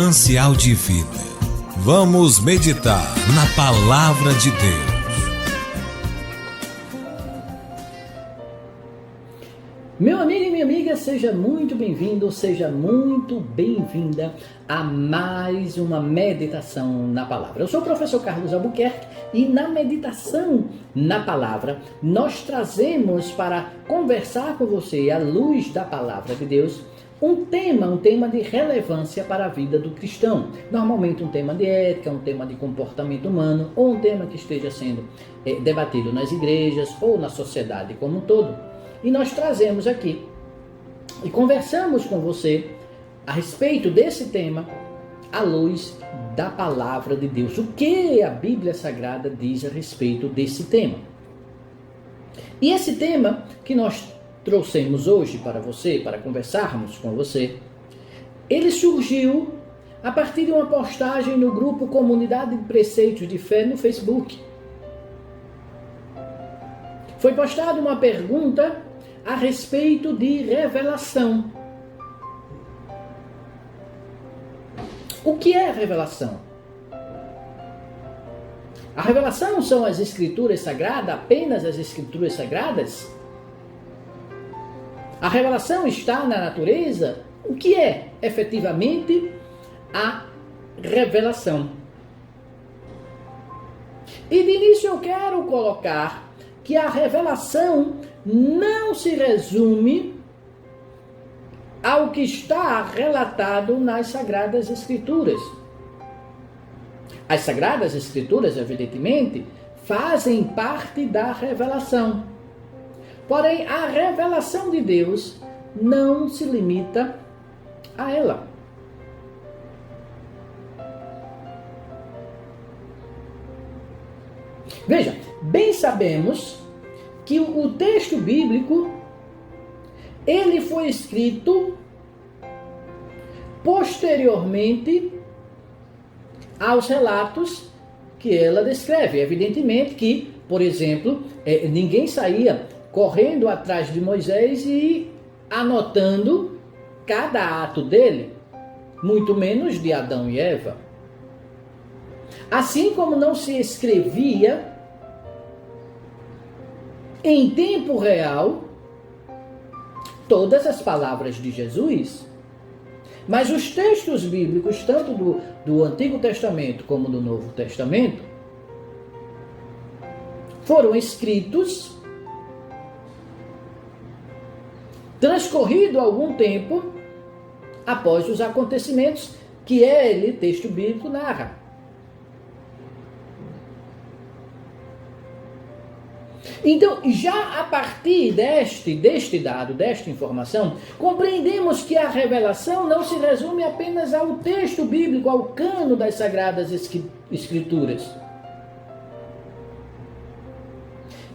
Manancial de Vida. Vamos meditar na Palavra de Deus. Meu amigo e minha amiga, seja muito bem-vindo, seja muito bem-vinda a mais uma meditação na Palavra. Eu sou o professor Carlos Albuquerque e na meditação na Palavra nós trazemos para conversar com você, à luz da Palavra de Deus, um tema de relevância para a vida do cristão. Normalmente um tema de ética, um tema de comportamento humano, ou um tema que esteja sendo debatido nas igrejas ou na sociedade como um todo. E nós trazemos aqui e conversamos com você a respeito desse tema à luz da Palavra de Deus. O que a Bíblia Sagrada diz a respeito desse tema? E esse tema que nós trouxemos hoje para você, para conversarmos com você, ele surgiu a partir de uma postagem no grupo Comunidade de Preceitos de Fé no Facebook. Foi postada uma pergunta a respeito de revelação. O que é revelação? A revelação são as Escrituras Sagradas, apenas as Escrituras Sagradas? A revelação está na natureza? O que é efetivamente a revelação? E de início eu quero colocar que a revelação não se resume ao que está relatado nas Sagradas Escrituras. As Sagradas Escrituras, evidentemente, fazem parte da revelação. Porém, a revelação de Deus não se limita a ela. Veja, bem sabemos que o texto bíblico, ele foi escrito posteriormente aos relatos que ela descreve. Evidentemente que, por exemplo, ninguém saía correndo atrás de Moisés e anotando cada ato dele, muito menos de Adão e Eva. Assim como não se escrevia em tempo real todas as palavras de Jesus, mas os textos bíblicos, tanto do Antigo Testamento como do Novo Testamento, foram escritos transcorrido algum tempo após os acontecimentos que ele, texto bíblico, narra. Então, já a partir deste dado, desta informação, compreendemos que a revelação não se resume apenas ao texto bíblico, ao cano das Sagradas Escrituras,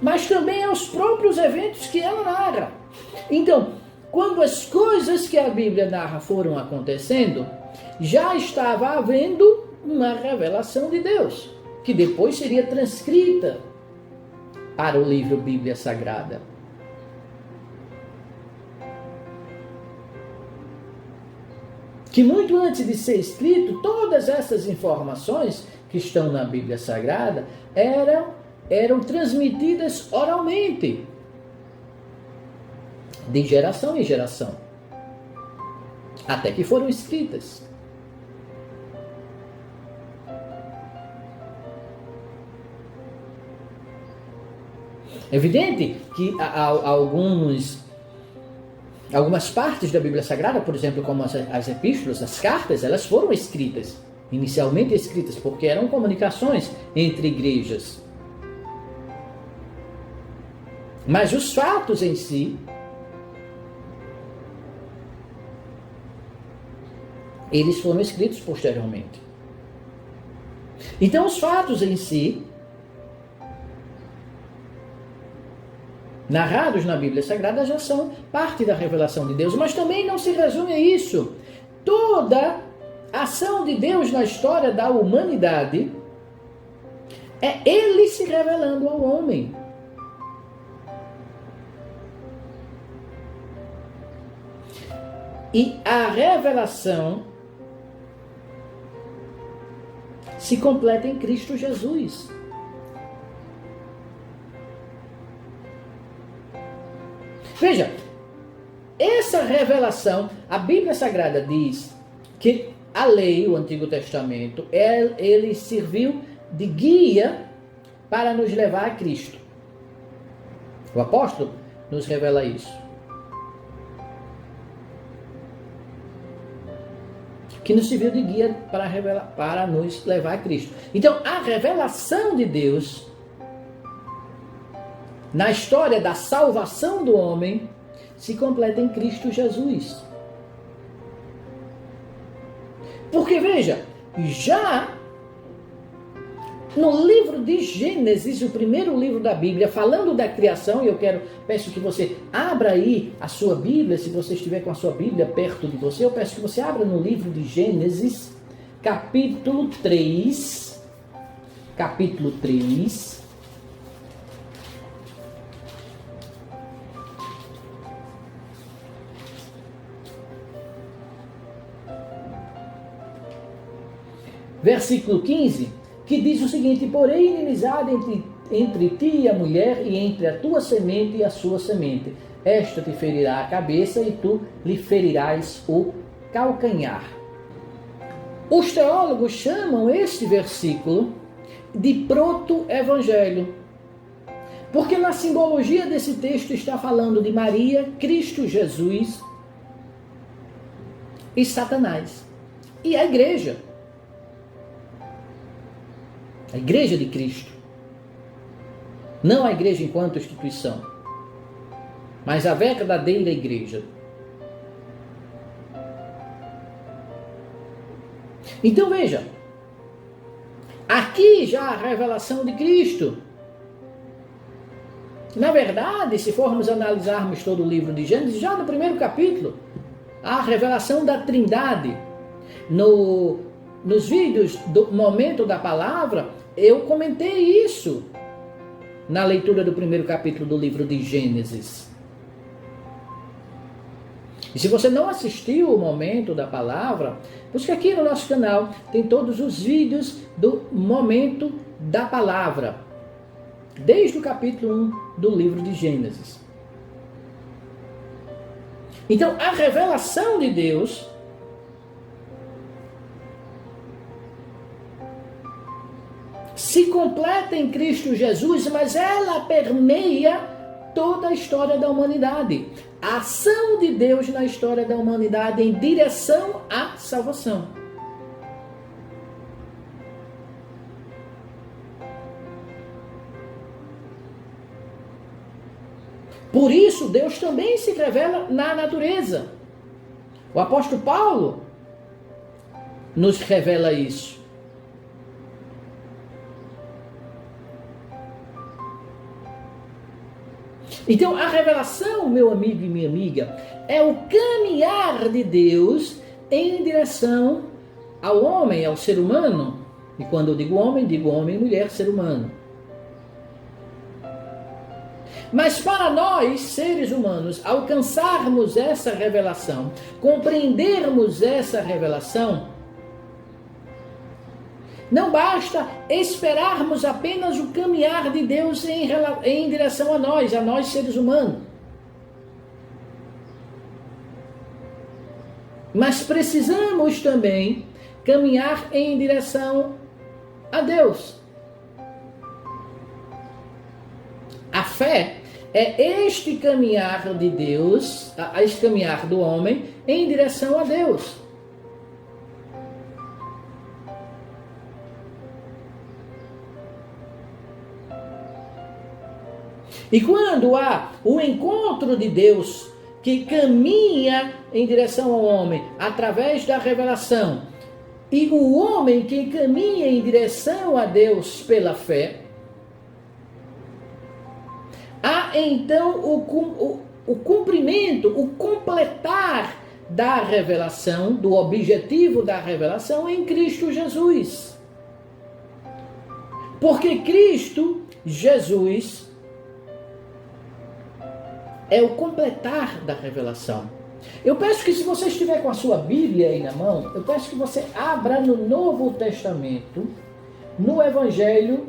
mas também aos próprios eventos que ela narra. Então, quando as coisas que a Bíblia narra foram acontecendo, já estava havendo uma revelação de Deus, que depois seria transcrita para o livro Bíblia Sagrada. Que muito antes de ser escrito, todas essas informações que estão na Bíblia Sagrada eram transmitidas oralmente, de geração em geração, até que foram escritas. É evidente que algumas partes da Bíblia Sagrada, por exemplo, como as epístolas, as cartas, elas foram escritas, inicialmente escritas, porque eram comunicações entre igrejas. Mas os fatos em si, eles foram escritos posteriormente. Então, os fatos em si, narrados na Bíblia Sagrada, já são parte da revelação de Deus. Mas também não se resume a isso. Toda ação de Deus na história da humanidade é Ele se revelando ao homem. E a revelação se completa em Cristo Jesus. Veja, essa revelação, a Bíblia Sagrada diz que a lei, o Antigo Testamento, ele serviu de guia para nos levar a Cristo. O apóstolo nos revela isso. Que nos serviu de guia para nos levar a Cristo. Então, a revelação de Deus na história da salvação do homem se completa em Cristo Jesus. Porque veja, já no livro de Gênesis, o primeiro livro da Bíblia, falando da criação, e peço que você abra aí a sua Bíblia, se você estiver com a sua Bíblia perto de você, eu peço que você abra no livro de Gênesis, capítulo 3, versículo 15, que diz o seguinte: porém inimizade entre ti e a mulher, e entre a tua semente e a sua semente. Esta te ferirá a cabeça, e tu lhe ferirás o calcanhar. Os teólogos chamam este versículo de proto-evangelho, porque na simbologia desse texto está falando de Maria, Cristo Jesus e Satanás. E a igreja. A igreja de Cristo. Não a igreja enquanto instituição, mas a verdadeira igreja. Então veja, aqui já a revelação de Cristo. Na verdade, se formos analisarmos todo o livro de Gênesis, já no primeiro capítulo, a revelação da Trindade. Nos vídeos do Momento da Palavra, eu comentei isso na leitura do primeiro capítulo do livro de Gênesis. E se você não assistiu o Momento da Palavra, busque aqui no nosso canal, tem todos os vídeos do Momento da Palavra, desde o capítulo 1 do livro de Gênesis. Então, a revelação de Deus se completa em Cristo Jesus, mas ela permeia toda a história da humanidade. A ação de Deus na história da humanidade em direção à salvação. Por isso, Deus também se revela na natureza. O apóstolo Paulo nos revela isso. Então, a revelação, meu amigo e minha amiga, é o caminhar de Deus em direção ao homem, ao ser humano. E quando eu digo homem e mulher, ser humano. Mas para nós, seres humanos, alcançarmos essa revelação, compreendermos essa revelação, não basta esperarmos apenas o caminhar de Deus em direção a nós seres humanos. Mas precisamos também caminhar em direção a Deus. A fé é este caminhar de Deus, este caminhar do homem em direção a Deus. E quando há o encontro de Deus que caminha em direção ao homem através da revelação, e o homem que caminha em direção a Deus pela fé, há então o cumprimento, o completar da revelação, do objetivo da revelação em Cristo Jesus. Porque Cristo Jesus é o completar da revelação. Eu peço que, se você estiver com a sua Bíblia aí na mão, eu peço que você abra no Novo Testamento, no Evangelho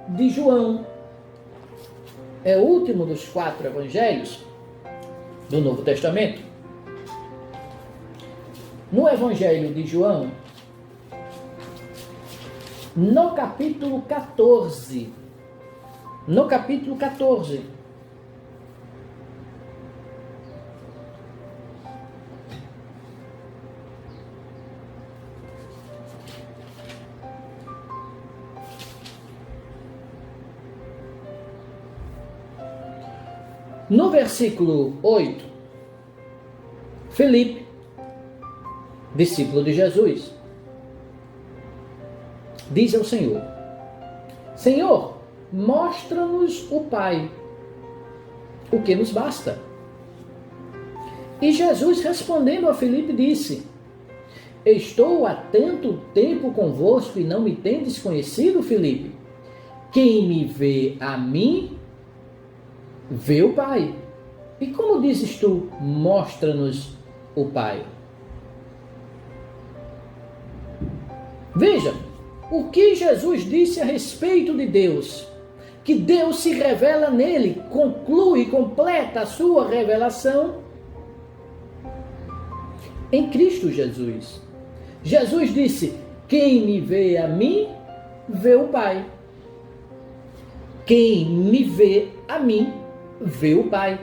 de João. É o último dos 4 evangelhos do Novo Testamento. No Evangelho de João, no capítulo 14. No capítulo 14. No versículo 8, Felipe, discípulo de Jesus, diz ao Senhor: Senhor, mostra-nos o Pai, o que nos basta. E Jesus, respondendo a Felipe, disse: Estou há tanto tempo convosco e não me tendes conhecido, Felipe? Quem me vê a mim, vê o Pai. E como dizes tu, mostra-nos o Pai? Veja, o que Jesus disse a respeito de Deus, que Deus se revela nele, conclui, completa a sua revelação em Cristo Jesus. Jesus disse: quem me vê a mim, vê o Pai. Quem me vê a mim, vê o Pai.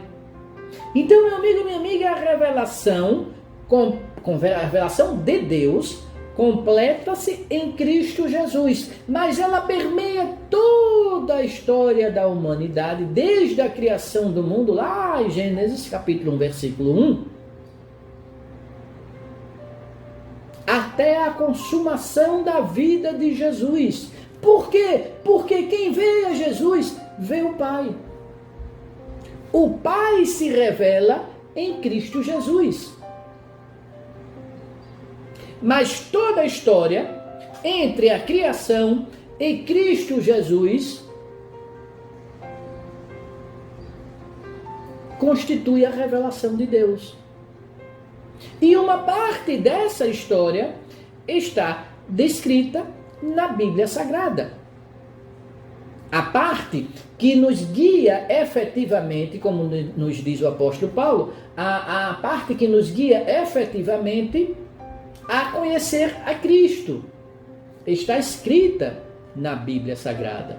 Então, meu amigo, minha amiga, a revelação, a revelação de Deus completa-se em Cristo Jesus, mas ela permeia toda a história da humanidade, desde a criação do mundo, lá em Gênesis capítulo 1, versículo 1, até a consumação da vida de Jesus. Por quê? Porque quem vê a Jesus, vê o Pai. O Pai se revela em Cristo Jesus. Mas toda a história entre a criação e Cristo Jesus constitui a revelação de Deus. E uma parte dessa história está descrita na Bíblia Sagrada. A parte que nos guia efetivamente, como nos diz o apóstolo Paulo, a parte que nos guia efetivamente a conhecer a Cristo, está escrita na Bíblia Sagrada.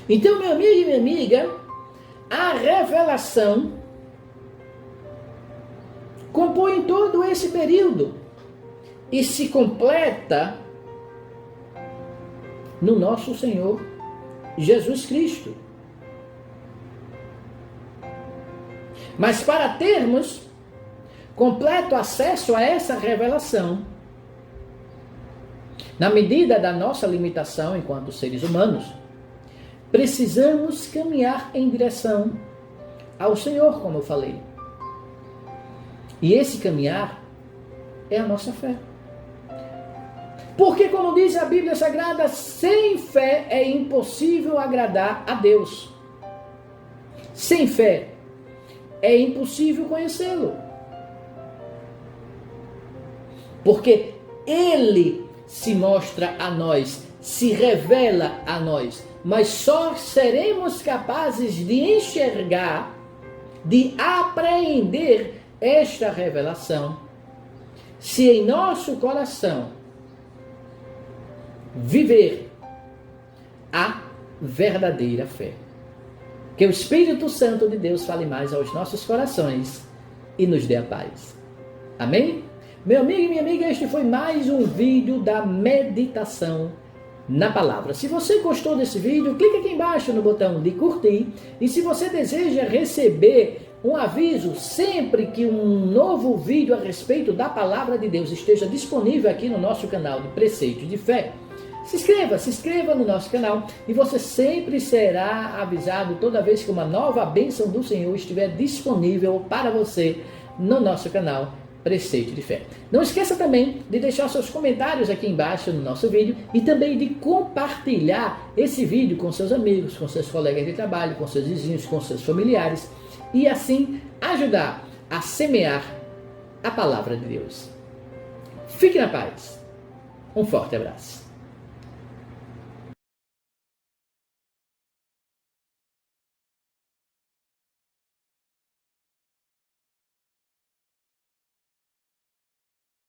Então, meu amigo e minha amiga, a revelação compõe todo esse período e se completa no nosso Senhor Jesus Cristo. Mas para termos completo acesso a essa revelação, na medida da nossa limitação enquanto seres humanos, precisamos caminhar em direção ao Senhor, como eu falei. E esse caminhar é a nossa fé. Porque, como diz a Bíblia Sagrada, sem fé é impossível agradar a Deus. Sem fé é impossível conhecê-lo. Porque Ele se mostra a nós, se revela a nós. Mas só seremos capazes de enxergar, de apreender esta revelação, se em nosso coração viver a verdadeira fé. Que o Espírito Santo de Deus fale mais aos nossos corações e nos dê a paz. Amém? Meu amigo e minha amiga, este foi mais um vídeo da meditação na palavra. Se você gostou desse vídeo, clique aqui embaixo no botão de curtir. E se você deseja receber um aviso sempre que um novo vídeo a respeito da palavra de Deus esteja disponível aqui no nosso canal de Preceito de Fé, se inscreva no nosso canal e você sempre será avisado toda vez que uma nova bênção do Senhor estiver disponível para você no nosso canal Preceito de Fé. Não esqueça também de deixar seus comentários aqui embaixo no nosso vídeo e também de compartilhar esse vídeo com seus amigos, com seus colegas de trabalho, com seus vizinhos, com seus familiares e assim ajudar a semear a palavra de Deus. Fique na paz. Um forte abraço.